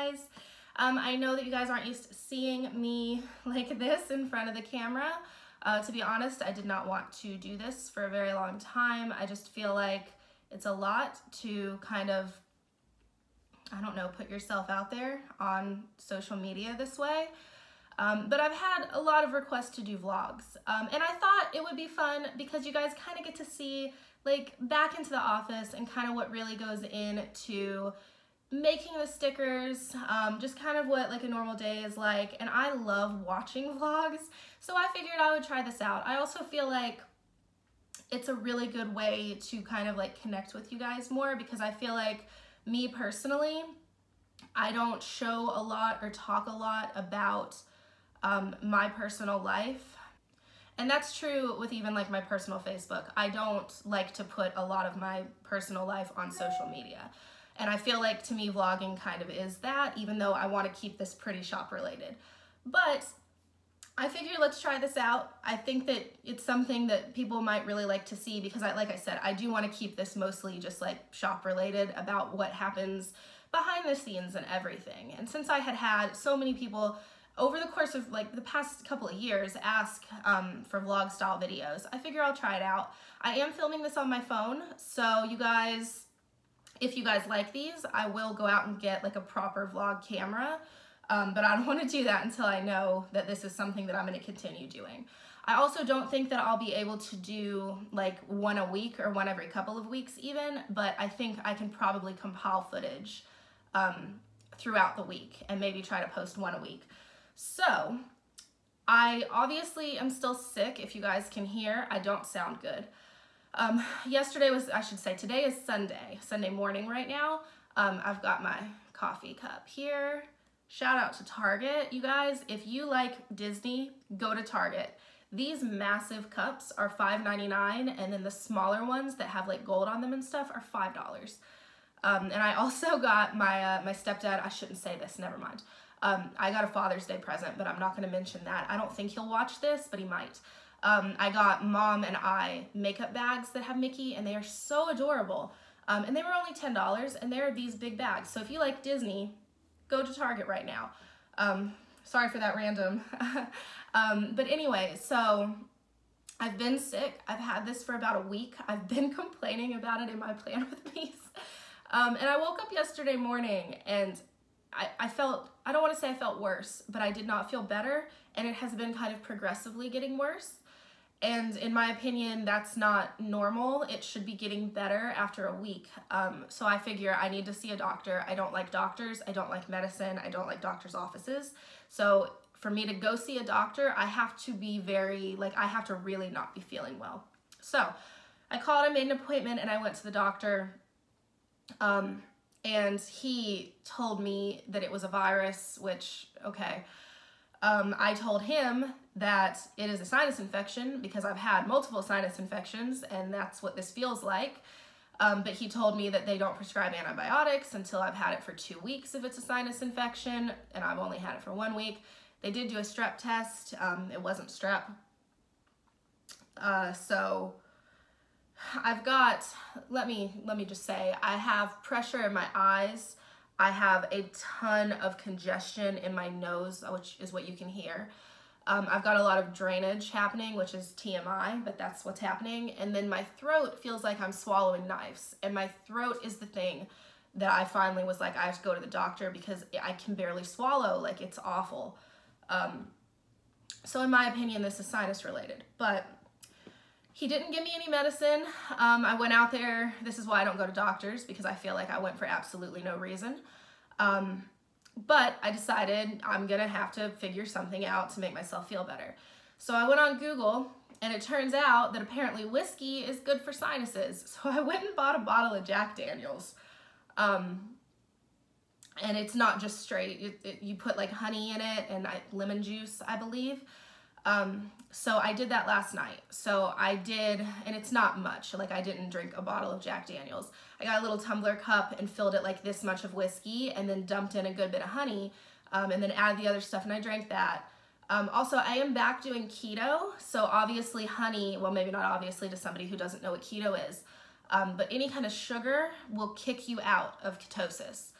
guys. I know that you guys aren't used to seeing me like this in front of the camera. To be honest, I did not want to do this for a very long time. I just feel like it's a lot to kind of, I don't know, put yourself out there on social media this way. But I've had a lot of requests to do vlogs, and I thought it would be fun because you guys kind of get to see like back into the office and kind of what really goes into making the stickers, just kind of what like a normal day is like. And I love watching vlogs, so I figured I would try this out. I also feel like it's a really good way to kind of like connect with you guys more, because I feel like me personally, I don't show a lot or talk a lot about my personal life. And that's true with even like my personal Facebook. I don't like to put a lot of my personal life on social media. And I feel like to me vlogging kind of is that, even though I want to keep this pretty shop related. But I figured let's try this out. I think that it's something that people might really like to see, because like I said, I do want to keep this mostly just like shop related, about what happens behind the scenes and everything. And since I had so many people over the course of like the past couple of years ask for vlog style videos, I figure I'll try it out. I am filming this on my phone, so you guys, if you guys like these, I will go out and get like a proper vlog camera, but I don't want to do that until I know that this is something that I'm going to continue doing. I also don't think that I'll be able to do like one a week or one every couple of weeks even, but I think I can probably compile footage throughout the week and maybe try to post one a week. So I obviously am still sick. If you guys can hear, I don't sound good. Today is Sunday morning right now. I've got my coffee cup here. Shout out to Target, you guys. If you like Disney, go to Target. These massive cups are $5.99, and then the smaller ones that have like gold on them and stuff are $5. And I also got my my stepdad, I shouldn't say this, never mind. I got a Father's Day present, but I'm not going to mention that. I don't think he'll watch this, but he might. I got Mom and I makeup bags that have Mickey, and they are so adorable. And they were only $10, and they're these big bags. So if you like Disney, go to Target right now. Sorry for that random. But anyway, so I've been sick. I've had this for about a week. I've been complaining about it in my plan with me. And I woke up yesterday morning and I felt, I don't want to say I felt worse, but I did not feel better, and it has been kind of progressively getting worse. And in my opinion, that's not normal. It should be getting better after a week. So I figure I need to see a doctor. I don't like doctors. I don't like medicine. I don't like doctors' offices. So for me to go see a doctor, I have to be I have to really not be feeling well. So I called, I made an appointment, and I went to the doctor. And he told me that it was a virus, which, okay. I told him that it is a sinus infection because I've had multiple sinus infections, and that's what this feels like. But he told me that they don't prescribe antibiotics until I've had it for 2 weeks if it's a sinus infection, and I've only had it for 1 week. They did do a strep test. It wasn't strep. So I've got, let me just say, I have pressure in my eyes. I have a ton of congestion in my nose, which is what you can hear. I've got a lot of drainage happening, which is TMI, but that's what's happening. And then my throat feels like I'm swallowing knives. And my throat is the thing that I finally was like, I have to go to the doctor because I can barely swallow. Like, it's awful. So in my opinion, this is sinus related. But he didn't give me any medicine. I went out there. This is why I don't go to doctors, because I feel like I went for absolutely no reason. But I decided I'm gonna have to figure something out to make myself feel better. So I went on Google, and it turns out that apparently whiskey is good for sinuses. So I went and bought a bottle of Jack Daniels. And it's not just straight, you put like honey in it and lemon juice, I believe. So I did that last night. So I did, and it's not much. Like, I didn't drink a bottle of Jack Daniels. I got a little tumbler cup and filled it like this much of whiskey, and then dumped in a good bit of honey, and then added the other stuff, and I drank that. Also, I am back doing keto. So obviously honey, well, maybe not obviously to somebody who doesn't know what keto is, but any kind of sugar will kick you out of ketosis.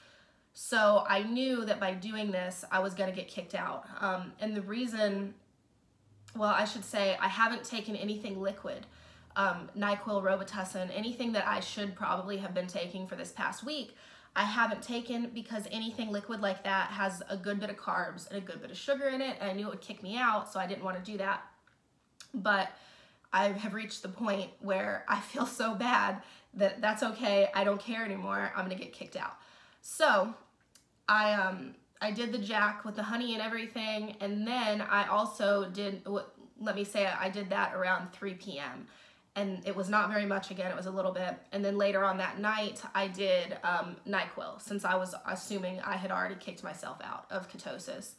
So I knew that by doing this, I was gonna get kicked out. And the reason, well, I should say I haven't taken anything liquid, NyQuil, Robitussin, anything that I should probably have been taking for this past week. I haven't taken because anything liquid like that has a good bit of carbs and a good bit of sugar in it, and I knew it would kick me out, so I didn't want to do that. But I have reached the point where I feel so bad that that's okay, I don't care anymore, I'm gonna get kicked out. So I did the jack with the honey and everything, and then I also did, let me say I did that around 3 p.m. and it was not very much again, it was a little bit. And then later on that night, I did NyQuil, since I was assuming I had already kicked myself out of ketosis.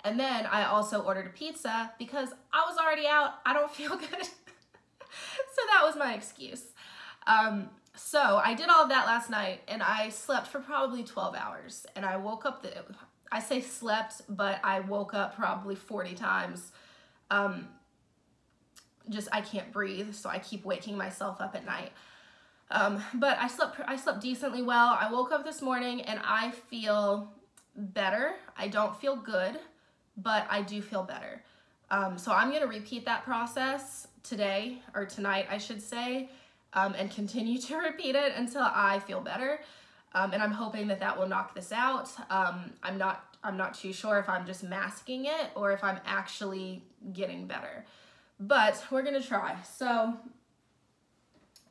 And then I also ordered a pizza because I was already out, I don't feel good. So that was my excuse. So I did all of that last night, and I slept for probably 12 hours. And I woke up, I say slept, but I woke up probably 40 times. Just I can't breathe, so I keep waking myself up at night. But I slept decently well. I woke up this morning and I feel better. I don't feel good, but I do feel better. So I'm gonna repeat that process today, or tonight I should say, and continue to repeat it until I feel better. And I'm hoping that that will knock this out. I'm not too sure if I'm just masking it or if I'm actually getting better. But we're gonna try. So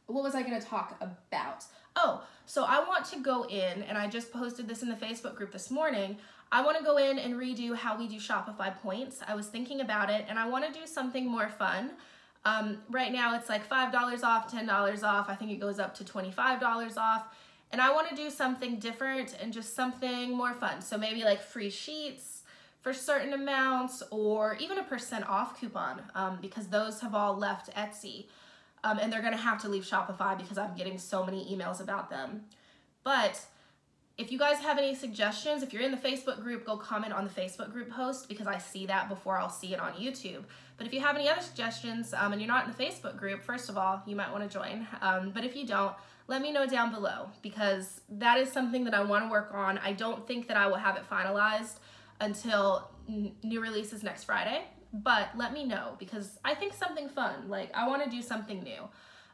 what was I gonna talk about? Oh, so I want to go in, and I just posted this in the Facebook group this morning. I wanna go in and redo how we do Shopify points. I was thinking about it, and I wanna do something more fun. Right now it's like $5 off, $10 off. I think it goes up to $25 off. And I wanna do something different and just something more fun. So maybe like free sheets for certain amounts, or even a % off coupon, because those have all left Etsy. And they're gonna have to leave Shopify because I'm getting so many emails about them. But if you guys have any suggestions, if you're in the Facebook group, go comment on the Facebook group post, because I see that before I'll see it on YouTube. But if you have any other suggestions and you're not in the Facebook group, first of all, you might wanna join. But if you don't, let me know down below, because that is something that I wanna work on. I don't think that I will have it finalized until new releases next Friday, but let me know, because I think something fun, like I want to do something new.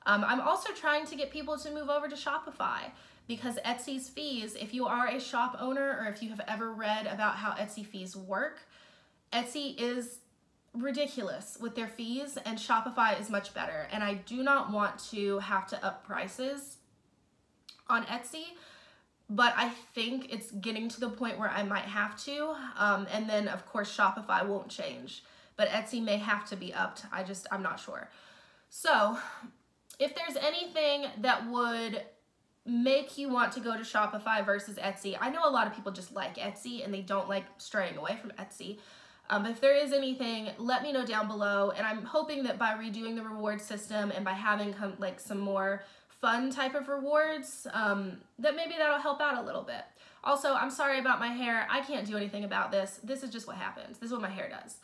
I'm also trying to get people to move over to Shopify, because Etsy's fees, if you are a shop owner or if you have ever read about how Etsy fees work, Etsy is ridiculous with their fees and Shopify is much better. And I do not want to have to up prices on Etsy, but I think it's getting to the point where I might have to. And then of course Shopify won't change, but Etsy may have to be upped. I'm not sure. So if there's anything that would make you want to go to Shopify versus Etsy, I know a lot of people just like Etsy and they don't like straying away from Etsy. But if there is anything, let me know down below. And I'm hoping that by redoing the reward system and by having like some more fun type of rewards, that maybe that'll help out a little bit. Also, I'm sorry about my hair. I can't do anything about this. This is just what happens. This is what my hair does.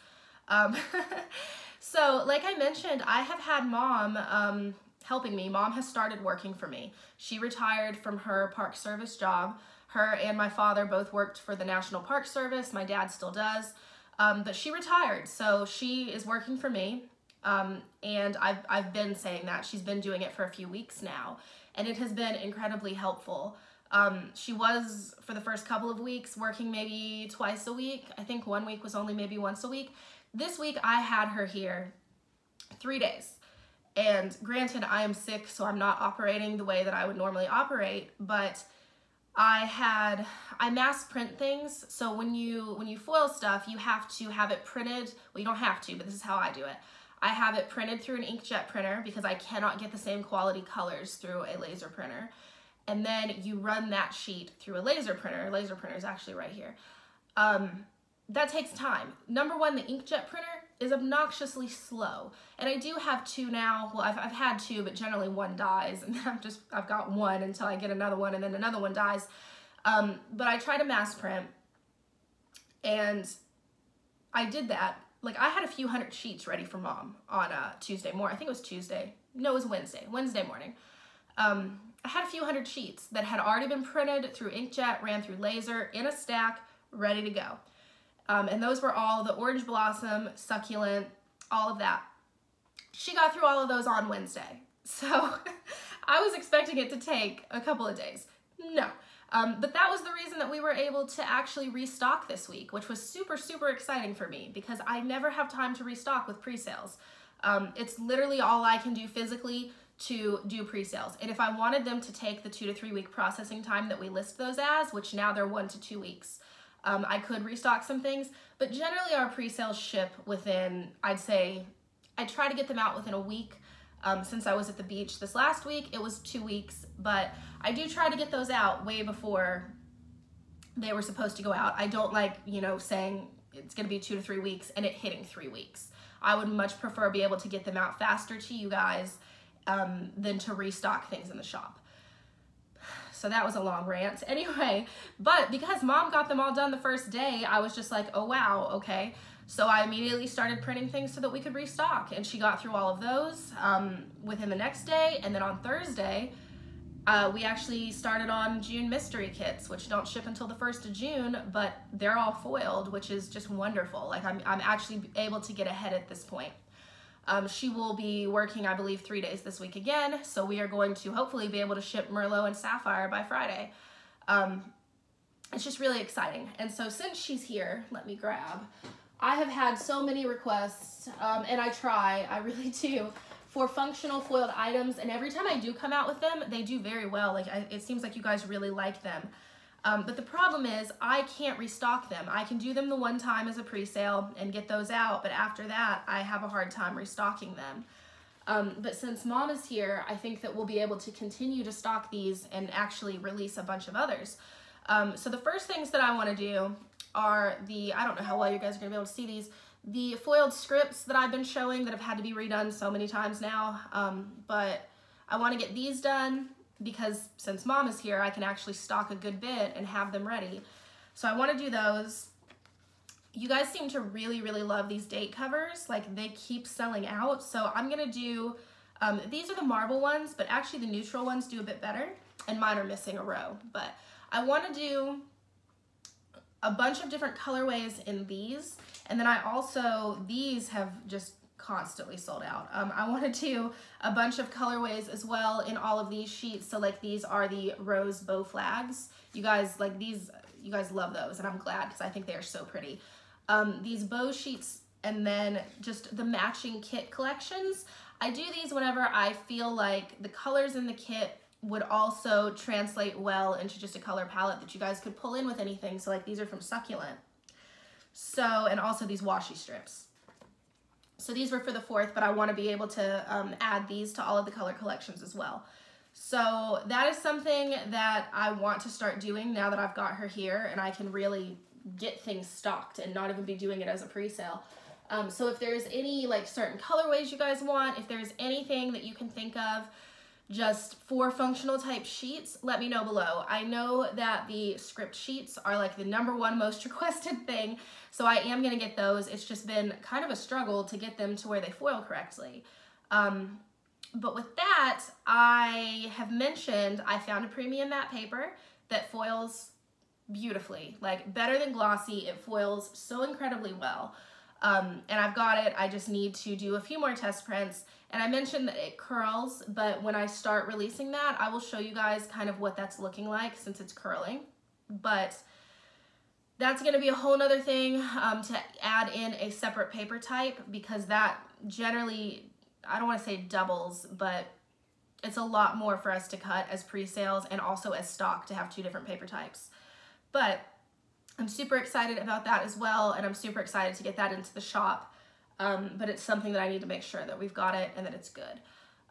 So like I mentioned, I have had Mom helping me. Mom has started working for me. She retired from her Park Service job. Her and my father both worked for the National Park Service. My dad still does. But she retired, so she is working for me. And I've been saying that. She's been doing it for a few weeks now, and it has been incredibly helpful. She was, for the first couple of weeks, working maybe twice a week. I think one week was only maybe once a week. This week I had her here 3 days. And granted, I am sick, so I'm not operating the way that I would normally operate, but I mass print things. So when you foil stuff, you have to have it printed. Well, you don't have to, but this is how I do it. I have it printed through an inkjet printer because I cannot get the same quality colors through a laser printer. And then you run that sheet through a laser printer. Laser printer is actually right here. That takes time. Number one, the inkjet printer is obnoxiously slow. And I do have two now. Well, I've had two, but generally one dies. And I've got one until I get another one, and then another one dies. But I try to mass print, and I did that. Like, I had a few hundred sheets ready for Mom on Tuesday morning. I think it was Tuesday. No, it was Wednesday morning. I had a few hundred sheets that had already been printed through inkjet, ran through laser, in a stack, ready to go. And those were all the orange blossom, succulent, all of that. She got through all of those on Wednesday. So I was expecting it to take a couple of days. No. But that was the reason that we were able to actually restock this week, which was super, super exciting for me because I never have time to restock with pre-sales. It's literally all I can do physically to do pre-sales. And if I wanted them to take the 2 to 3 week processing time that we list those as, which now they're 1 to 2 weeks, I could restock some things, but generally our pre-sales ship within, I'd say, I try to get them out within a week. Since I was at the beach this last week, it was 2 weeks, but I do try to get those out way before they were supposed to go out. I don't like, you know, saying it's gonna be 2 to 3 weeks and it hitting 3 weeks. I would much prefer be able to get them out faster to you guys than to restock things in the shop. So that was a long rant. Anyway, but because Mom got them all done the first day, I was just like, oh wow, okay. So I immediately started printing things so that we could restock, and she got through all of those within the next day. And then on Thursday, we actually started on June mystery kits, which don't ship until the 1st of June, but they're all foiled, which is just wonderful. Like I'm actually able to get ahead at this point. She will be working, I believe, 3 days this week again, so we are going to hopefully be able to ship Merlot and Sapphire by Friday. It's just really exciting. And so since she's here, let me grab. I have had so many requests, and I really do, for functional foiled items, and every time I do come out with them, they do very well. Like it seems like you guys really like them. But the problem is I can't restock them. I can do them the one time as a pre-sale and get those out, but after that, I have a hard time restocking them. But since Mom is here, I think that we'll be able to continue to stock these and actually release a bunch of others. So the first things that I want to do are I don't know how well you guys are going to be able to see these, the foiled scripts that I've been showing that have had to be redone so many times now. But I want to get these done because since Mom is here, I can actually stock a good bit and have them ready. So I want to do those. You guys seem to really, really love these date covers. Like they keep selling out. So I'm going to do, these are the marble ones, but actually the neutral ones do a bit better. And mine are missing a row. But I want to do a bunch of different colorways in these, and then I also, these have just constantly sold out. I want to do a bunch of colorways as well in all of these sheets. So like these are the rose bow flags. You guys like these, you guys love those, and I'm glad because I think they are so pretty. These bow sheets, and then just the matching kit collections. I do these whenever I feel like the colors in the kit would also translate well into just a color palette that you guys could pull in with anything. So like these are from Succulent. So, and also these washi strips. So these were for the 4th, but I want to be able to add these to all of the color collections as well. So that is something that I want to start doing now that I've got her here and I can really get things stocked and not even be doing it as a pre-sale. So if there's any like certain colorways you guys want, if there's anything that you can think of just for functional type sheets, let me know below. I know that the script sheets are like the #1 most requested thing, so I am gonna get those. It's just been kind of a struggle to get them to where they foil correctly. But with that, I have mentioned I found a premium matte paper that foils beautifully, like better than glossy. It foils so incredibly well. And I've got it. I just need to do a few more test prints. And I mentioned that it curls, but when I start releasing that, I will show you guys kind of what that's looking like since it's curling. But that's going to be a whole nother thing to add in a separate paper type, because that generally, I don't want to say doubles, but it's a lot more for us to cut as pre-sales and also as stock to have 2 different paper types. But I'm super excited about that as well, and I'm super excited to get that into the shop. But it's something that I need to make sure that we've got it and that it's good.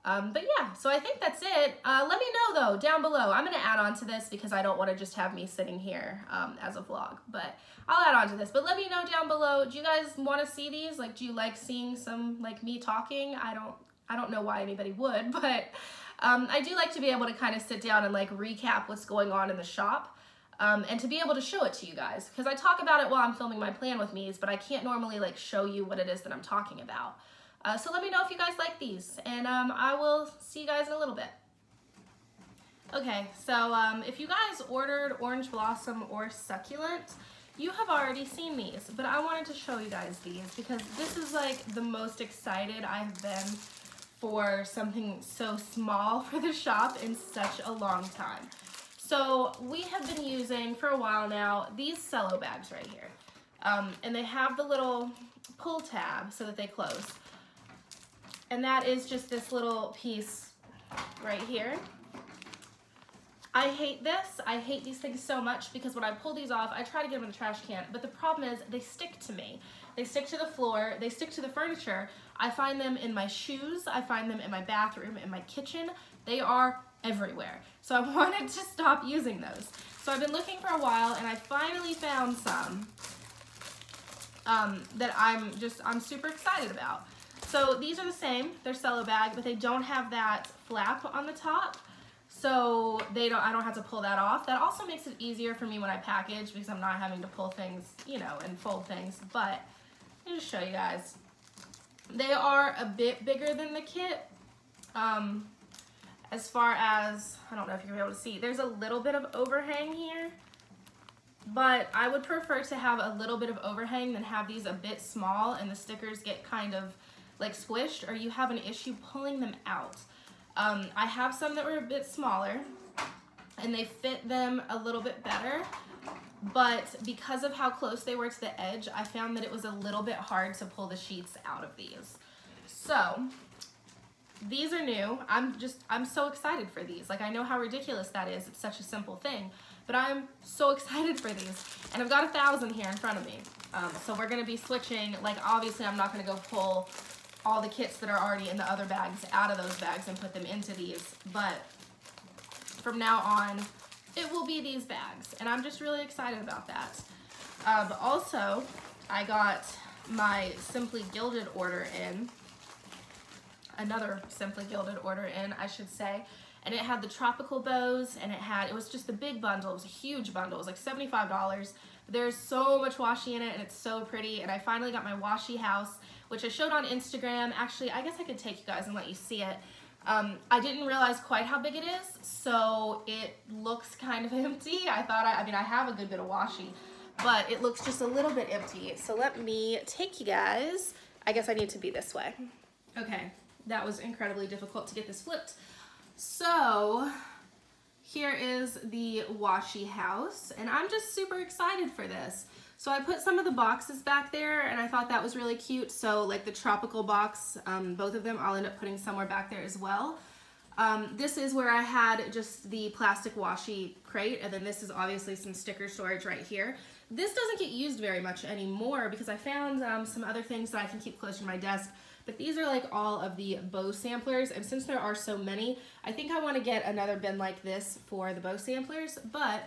But yeah, so I think that's it. Let me know though, down below. I'm gonna add on to this because I don't wanna just have me sitting here as a vlog, but I'll add on to this. But let me know down below, do you guys wanna see these? Like, do you like seeing some, like, me talking? I don't know why anybody would, but I do like to be able to kind of sit down and like recap what's going on in the shop. And to be able to show it to you guys, because I talk about it while I'm filming my plan with me's, but I can't normally like show you what it is that I'm talking about. So let me know if you guys like these, and I will see you guys in a little bit. Okay, so if you guys ordered Orange Blossom or Succulent, you have already seen these, but I wanted to show you guys these because this is like the most excited I've been for something so small for the shop in such a long time. So we have been using for a while now these cello bags right here. And they have the little pull tab so that they close. And that is just this little piece right here. I hate this. I hate these things so much because when I pull these off, I try to get them in the trash can, but the problem is they stick to me. They stick to the floor, they stick to the furniture. I find them in my shoes, I find them in my bathroom, in my kitchen. They are everywhere. So I wanted to stop using those. So I've been looking for a while and I finally found some that I'm super excited about. So these are the same, they're cello bag, but they don't have that flap on the top. So I don't have to pull that off. That also makes it easier for me when I package because I'm not having to pull things, you know, and fold things. But let me just show you guys. They are a bit bigger than the kit. As far as, I don't know if you're able to see, there's a little bit of overhang here. But I would prefer to have a little bit of overhang than have these a bit small and the stickers get kind of like squished or you have an issue pulling them out. I have some that were a bit smaller and they fit them a little bit better, but because of how close they were to the edge, I found that it was a little bit hard to pull the sheets out of these. So these are new. I'm so excited for these. Like, I know how ridiculous that is. It's such a simple thing, but I'm so excited for these. And I've got 1,000 here in front of me. So we're gonna be switching. Like, obviously I'm not gonna go pull all the kits that are already in the other bags out of those bags and put them into these, but from now on it will be these bags and I'm just really excited about that. Also, I got my Simply Gilded order in, another Simply Gilded order in, I should say, and it had the tropical bows and it was just the big bundle. It was a huge bundle. It was like $75. There's so much washi in it and it's so pretty, and I finally got my washi house, which I showed on Instagram. Actually, I guess I could take you guys and let you see it. I didn't realize quite how big it is, so it looks kind of empty. I mean, I have a good bit of washi, but it looks just a little bit empty. So let me take you guys. I guess I need to be this way. Okay, that was incredibly difficult to get this flipped. So here is the washi house, and I'm just super excited for this. So I put some of the boxes back there and I thought that was really cute. So like the tropical box, both of them, I'll end up putting somewhere back there as well. This is where I had just the plastic washi crate, and then this is obviously some sticker storage right here. This doesn't get used very much anymore because I found some other things that I can keep close to my desk. But these are like all of the bow samplers, and since there are so many, I think I want to get another bin like this for the bow samplers, but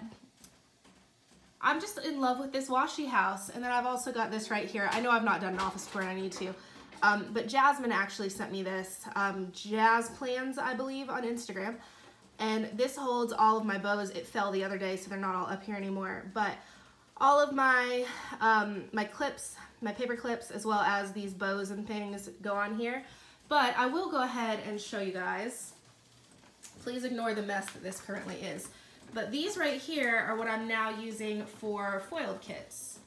I'm just in love with this washi house. And then I've also got this right here. I know I've not done an office tour and I need to, but Jasmine actually sent me this, Jazz Plans, I believe, on Instagram. And this holds all of my bows. It fell the other day, so they're not all up here anymore. But all of my, my clips, my paper clips, as well as these bows and things go on here. But I will go ahead and show you guys. Please ignore the mess that this currently is. But these right here are what I'm now using for foiled kits.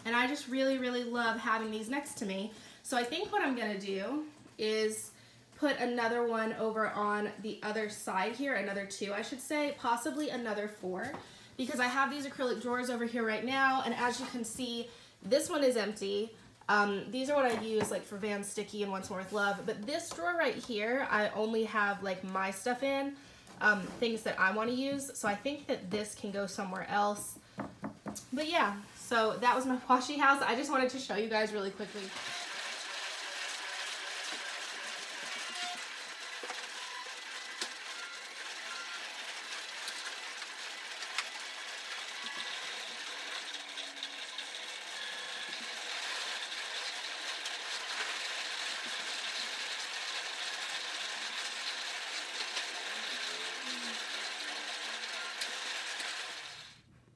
And I just really, really love having these next to me. So I think what I'm gonna do is put another one over on the other side here, another 2, I should say, possibly another 4, because I have these acrylic drawers over here right now, and as you can see, this one is empty. These are what I use like for Van Sticky and Once More With Love, but this drawer right here, I only have like my stuff in. Things that I want to use, so I think that this can go somewhere else. But yeah, so that was my washi house. I just wanted to show you guys really quickly.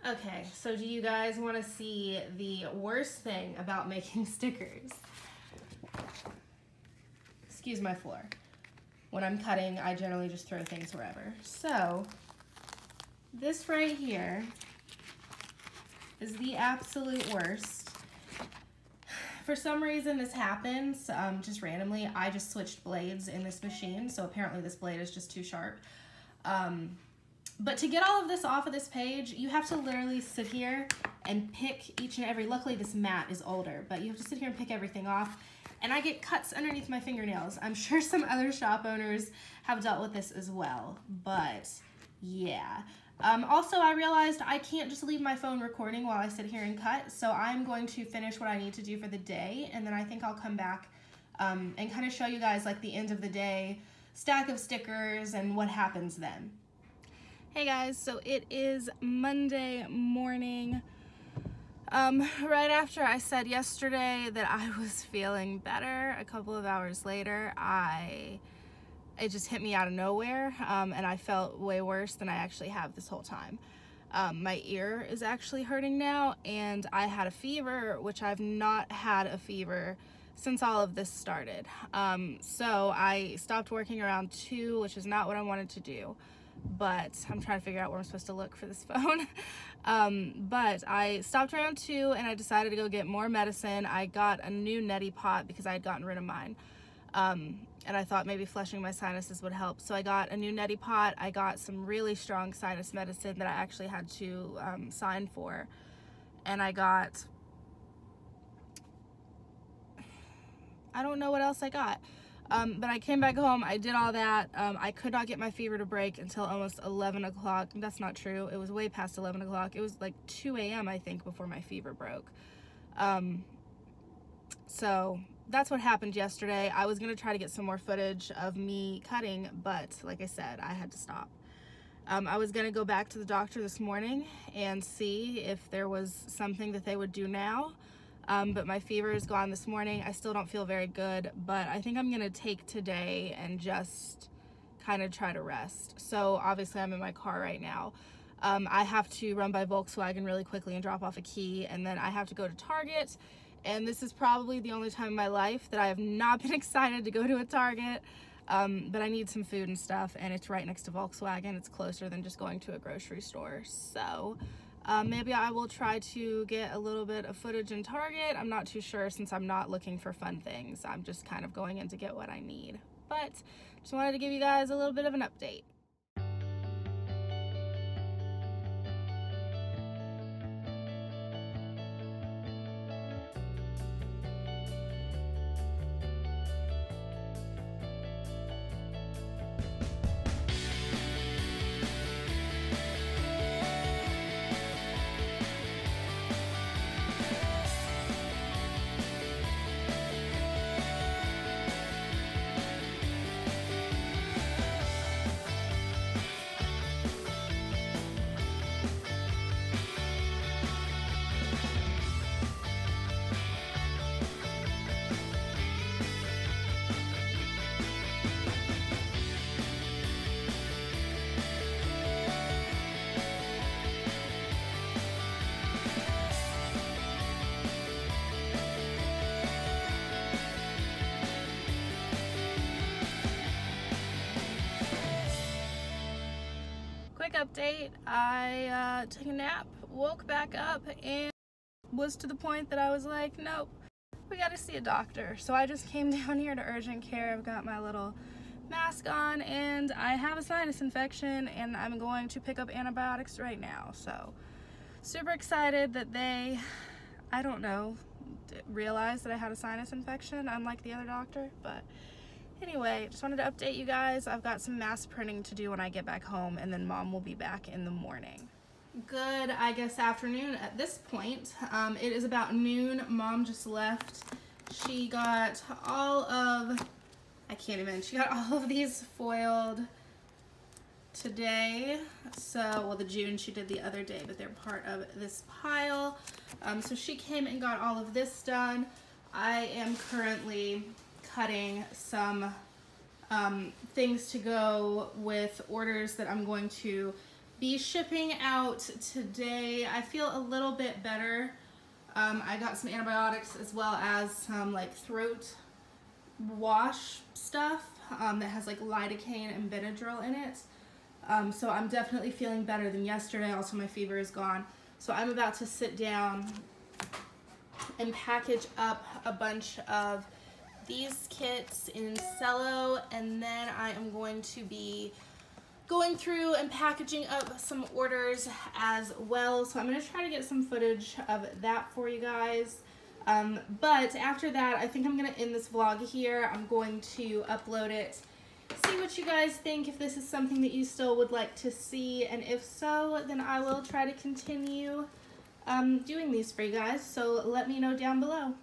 Okay, so do you guys want to see the worst thing about making stickers? Excuse my floor. when I'm cutting, I generally just throw things wherever. So this right here is the absolute worst. For some reason this happens, just randomly. I just switched blades in this machine, so apparently this blade is just too sharp. But to get all of this off of this page, you have to literally sit here and pick each and every, luckily this mat is older, but you have to sit here and pick everything off. And I get cuts underneath my fingernails. I'm sure some other shop owners have dealt with this as well, but yeah. Also, I realized I can't just leave my phone recording while I sit here and cut, so I'm going to finish what I need to do for the day, and then I think I'll come back and kind of show you guys like the end of the day, stack of stickers, and what happens then. Hey guys, so it is Monday morning. Right after I said yesterday that I was feeling better, a couple of hours later, it just hit me out of nowhere, and I felt way worse than I actually have this whole time. My ear is actually hurting now, and I had a fever, which I've not had a fever since all of this started. So I stopped working around 2, which is not what I wanted to do, but I'm trying to figure out where I'm supposed to look for this phone. But I stopped around 2, and I decided to go get more medicine. I got a new neti pot because I had gotten rid of mine. And I thought maybe flushing my sinuses would help. So I got a new neti pot. I got some really strong sinus medicine that I actually had to sign for. And I got, I don't know what else I got. But I came back home, I did all that. I could not get my fever to break until almost 11 o'clock. That's not true. It was way past 11 o'clock. It was like 2 a.m. I think before my fever broke. So that's what happened yesterday. I was gonna try to get some more footage of me cutting, but like I said, I had to stop. I was gonna go back to the doctor this morning and see if there was something that they would do now, but my fever is gone this morning. I still don't feel very good, but I think I'm gonna take today and just kind of try to rest. So obviously I'm in my car right now. I have to run by Volkswagen really quickly and drop off a key, and then I have to go to Target. And this is probably the only time in my life that I have not been excited to go to a Target, but I need some food and stuff, and it's right next to Volkswagen. It's closer than just going to a grocery store. So maybe I will try to get a little bit of footage in Target. I'm not too sure since I'm not looking for fun things. I'm just kind of going in to get what I need. But just wanted to give you guys a little bit of an update. Update. I took a nap, woke back up, and was to the point that I was like, nope, we gotta see a doctor. So I just came down here to urgent care. I've got my little mask on, and I have a sinus infection, and I'm going to pick up antibiotics right now. So super excited that they, I don't know, realized that I had a sinus infection, unlike the other doctor. But anyway, just wanted to update you guys. I've got some mask printing to do when I get back home, and then Mom will be back in the morning. Good, I guess, afternoon at this point. It is about noon. Mom just left. She got all of, she got all of these foiled today. So, well, the June she did the other day, but they're part of this pile. So she came and got all of this done. I am currently cutting some things to go with orders that I'm going to be shipping out today. I feel a little bit better. I got some antibiotics as well as some like throat wash stuff. that has like lidocaine and Benadryl in it. So I'm definitely feeling better than yesterday. Also, my fever is gone. So I'm about to sit down and package up a bunch of these kits in cello, and then I am going to be going through and packaging up some orders as well. So I'm going to try to get some footage of that for you guys. But after that, I think I'm going to end this vlog here. I'm going to upload it, see what you guys think, if this is something that you still would like to see, and if so, then I will try to continue doing these for you guys. So let me know down below.